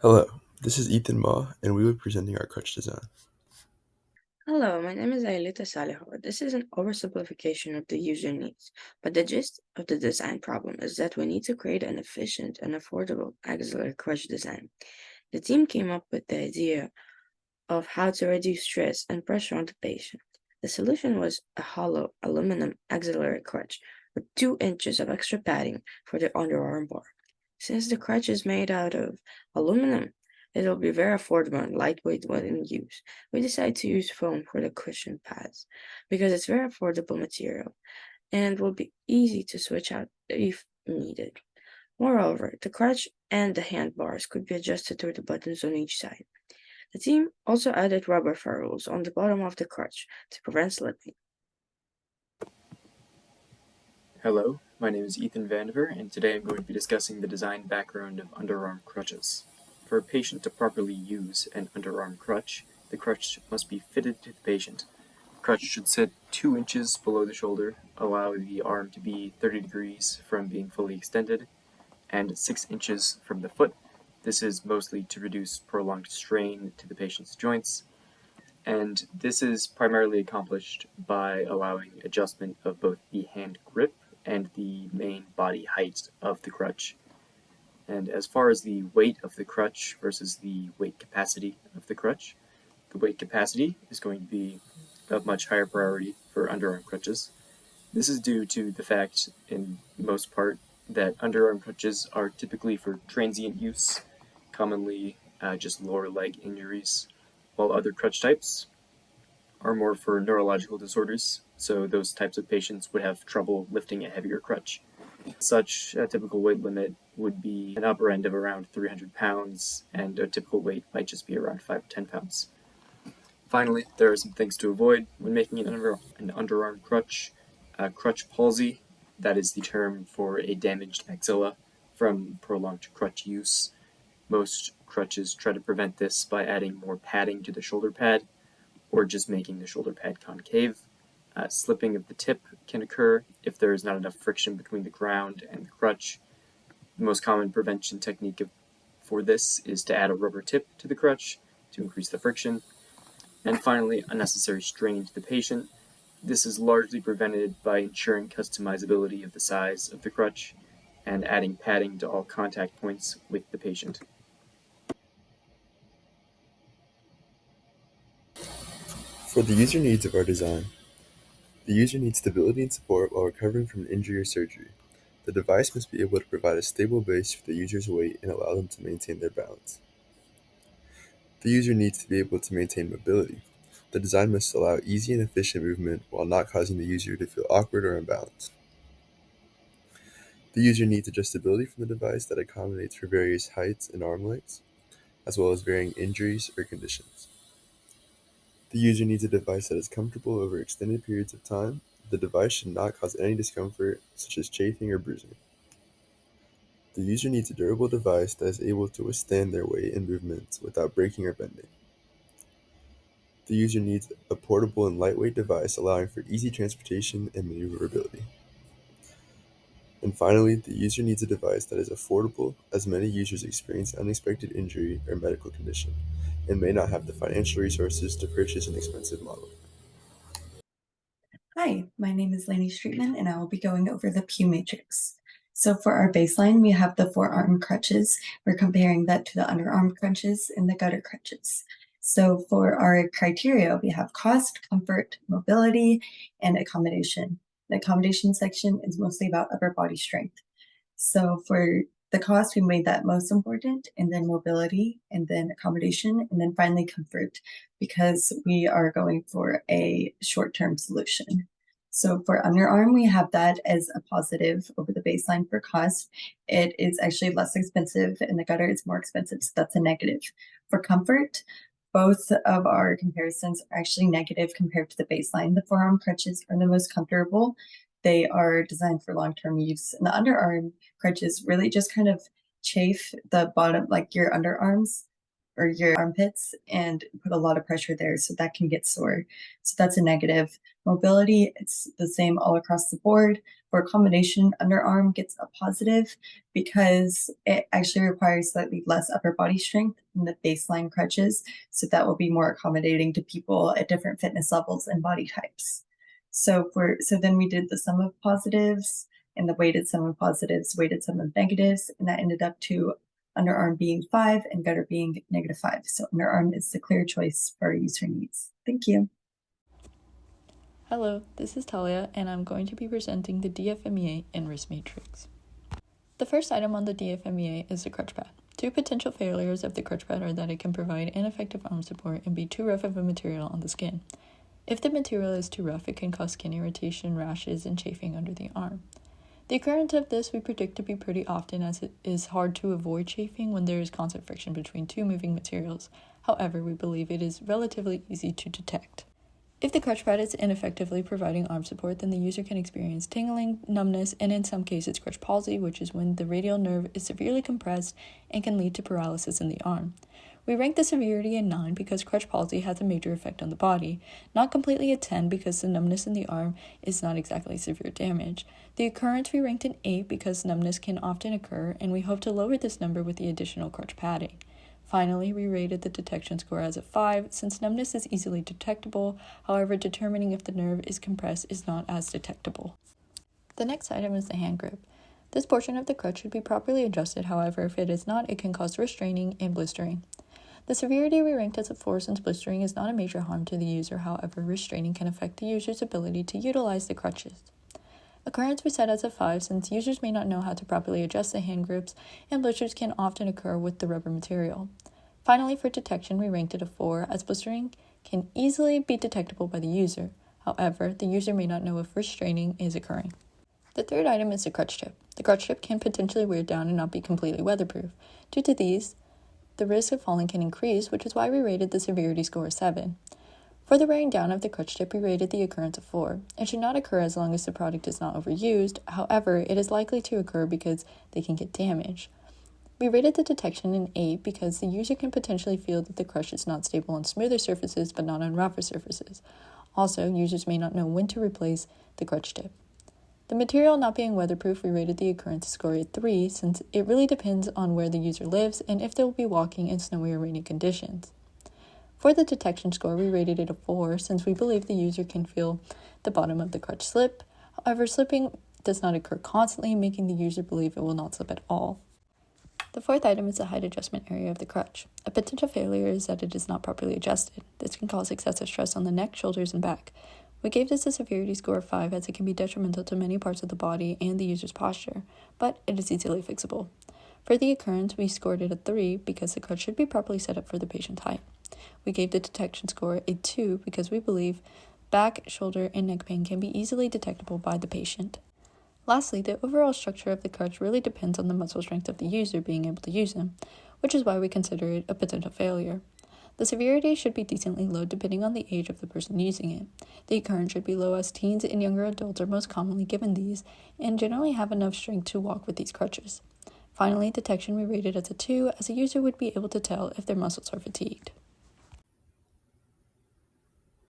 Hello, this is Ethan Ma, and we will be presenting our crutch design. Hello, my name is Aelita Salikhova. This is an oversimplification of the user needs, but the gist of the design problem is that we need to create an efficient and affordable axillary crutch design. The team came up with the idea of how to reduce stress and pressure on the patient. The solution was a hollow aluminum axillary crutch with 2 inches of extra padding for the underarm bar. Since the crutch is made out of aluminum, it will be very affordable and lightweight when in use. We decided to use foam for the cushion pads because it's very affordable material and will be easy to switch out if needed. Moreover, the crutch and the handbars could be adjusted through the buttons on each side. The team also added rubber ferrules on the bottom of the crutch to prevent slipping. Hello, my name is Ethan VanDever, and today I'm going to be discussing the design background of underarm crutches. For a patient to properly use an underarm crutch, the crutch must be fitted to the patient. The crutch should sit 2 inches below the shoulder, allow the arm to be 30 degrees from being fully extended, and 6 inches from the foot. This is mostly to reduce prolonged strain to the patient's joints, and this is primarily accomplished by allowing adjustment of both the hand grip and the main body height of the crutch. And as far as the weight of the crutch versus the weight capacity of the crutch, the weight capacity is going to be of much higher priority for underarm crutches. This is due to the fact, in most part, that underarm crutches are typically for transient use, commonly just lower leg injuries, while other crutch types are more for neurological disorders, so those types of patients would have trouble lifting a heavier crutch. Such a typical weight limit would be an upper end of around 300 pounds, and a typical weight might just be around 5 to 10 pounds. Finally, there are some things to avoid when making an underarm crutch. Crutch palsy, that is the term for a damaged axilla from prolonged crutch use. Most crutches try to prevent this by adding more padding to the shoulder pad, or just making the shoulder pad concave. Slipping of the tip can occur if there is not enough friction between the ground and the crutch. The most common prevention technique for this is to add a rubber tip to the crutch to increase the friction. And finally, unnecessary strain to the patient. This is largely prevented by ensuring customizability of the size of the crutch and adding padding to all contact points with the patient. For the user needs of our design, the user needs stability and support while recovering from an injury or surgery. The device must be able to provide a stable base for the user's weight and allow them to maintain their balance. The user needs to be able to maintain mobility. The design must allow easy and efficient movement while not causing the user to feel awkward or unbalanced. The user needs adjustability from the device that accommodates for various heights and arm lengths, as well as varying injuries or conditions. The user needs a device that is comfortable over extended periods of time. The device should not cause any discomfort, such as chafing or bruising. The user needs a durable device that is able to withstand their weight and movements without breaking or bending. The user needs a portable and lightweight device allowing for easy transportation and maneuverability. And finally, the user needs a device that is affordable, as many users experience unexpected injury or medical condition and may not have the financial resources to purchase an expensive model. Hi, my name is Lainey Streetman, and I will be going over the Pew matrix. So for our baseline, we have the forearm crutches. We're comparing that to the underarm crutches and the gutter crutches. So for our criteria, we have cost, comfort, mobility, and accommodation. The accommodation section is mostly about upper body strength. So for the cost, we made that most important, and then mobility, and then accommodation, and then finally comfort, because we are going for a short-term solution. So for underarm, we have that as a positive over the baseline for cost. It is actually less expensive, and the gutter is more expensive, so that's a negative. For comfort, both of our comparisons are actually negative compared to the baseline. The forearm crutches are the most comfortable. They are designed for long-term use. And the underarm crutches really just kind of chafe the bottom, like your underarms. or your armpits and put a lot of pressure there, so that can get sore. So that's a negative. Mobility, it's the same all across the board. For accommodation, underarm gets a positive because it actually requires slightly less upper body strength than the baseline crutches. So that will be more accommodating to people at different fitness levels and body types. So then we did the sum of positives and the weighted sum of positives, weighted sum of negatives, and that ended up to underarm being 5 and gutter being -5. So underarm is the clear choice for our user needs. Thank you. Hello, this is Talia, and I'm going to be presenting the DFMEA and risk matrix. The first item on the DFMEA is the crutch pad. Two potential failures of the crutch pad are that it can provide ineffective arm support and be too rough of a material on the skin. If the material is too rough, it can cause skin irritation, rashes, and chafing under the arm. The occurrence of this we predict to be pretty often, as it is hard to avoid chafing when there is constant friction between two moving materials. However, we believe it is relatively easy to detect. If the crutch pad is ineffectively providing arm support, then the user can experience tingling, numbness, and in some cases crutch palsy, which is when the radial nerve is severely compressed and can lead to paralysis in the arm. We rank the severity a 9 because crutch palsy has a major effect on the body, not completely a 10 because the numbness in the arm is not exactly severe damage. The occurrence we ranked an 8 because numbness can often occur, and we hope to lower this number with the additional crutch padding. Finally, we rated the detection score as a 5 since numbness is easily detectable, however determining if the nerve is compressed is not as detectable. The next item is the hand grip. This portion of the crutch should be properly adjusted, however if it is not, it can cause restraining and blistering. The severity we ranked as a 4 since blistering is not a major harm to the user, however restraining can affect the user's ability to utilize the crutches. Occurrence we set as a 5 since users may not know how to properly adjust the hand grips, and blisters can often occur with the rubber material. Finally, for detection, we ranked it a 4 as blistering can easily be detectable by the user. However, the user may not know if restraining is occurring. The third item is the crutch tip. The crutch tip can potentially wear down and not be completely weatherproof. Due to these, the risk of falling can increase, which is why we rated the severity score a 7. For the wearing down of the crutch tip, we rated the occurrence a 4. It should not occur as long as the product is not overused. However, it is likely to occur because they can get damaged. We rated the detection an 8 because the user can potentially feel that the crutch is not stable on smoother surfaces but not on rougher surfaces. Also, users may not know when to replace the crutch tip. The material not being weatherproof, we rated the occurrence score a 3 since it really depends on where the user lives and if they will be walking in snowy or rainy conditions. For the detection score, we rated it a 4 since we believe the user can feel the bottom of the crutch slip. However, slipping does not occur constantly, making the user believe it will not slip at all. The fourth item is the height adjustment area of the crutch. A potential failure is that it is not properly adjusted. This can cause excessive stress on the neck, shoulders, and back. We gave this a severity score of 5 as it can be detrimental to many parts of the body and the user's posture, but it is easily fixable. For the occurrence, we scored it a 3 because the crutch should be properly set up for the patient's height. We gave the detection score a 2 because we believe back, shoulder, and neck pain can be easily detectable by the patient. Lastly, the overall structure of the crutch really depends on the muscle strength of the user being able to use them, which is why we consider it a potential failure. The severity should be decently low depending on the age of the person using it. The occurrence should be low as teens and younger adults are most commonly given these and generally have enough strength to walk with these crutches. Finally, detection we rated as a 2 as a user would be able to tell if their muscles are fatigued.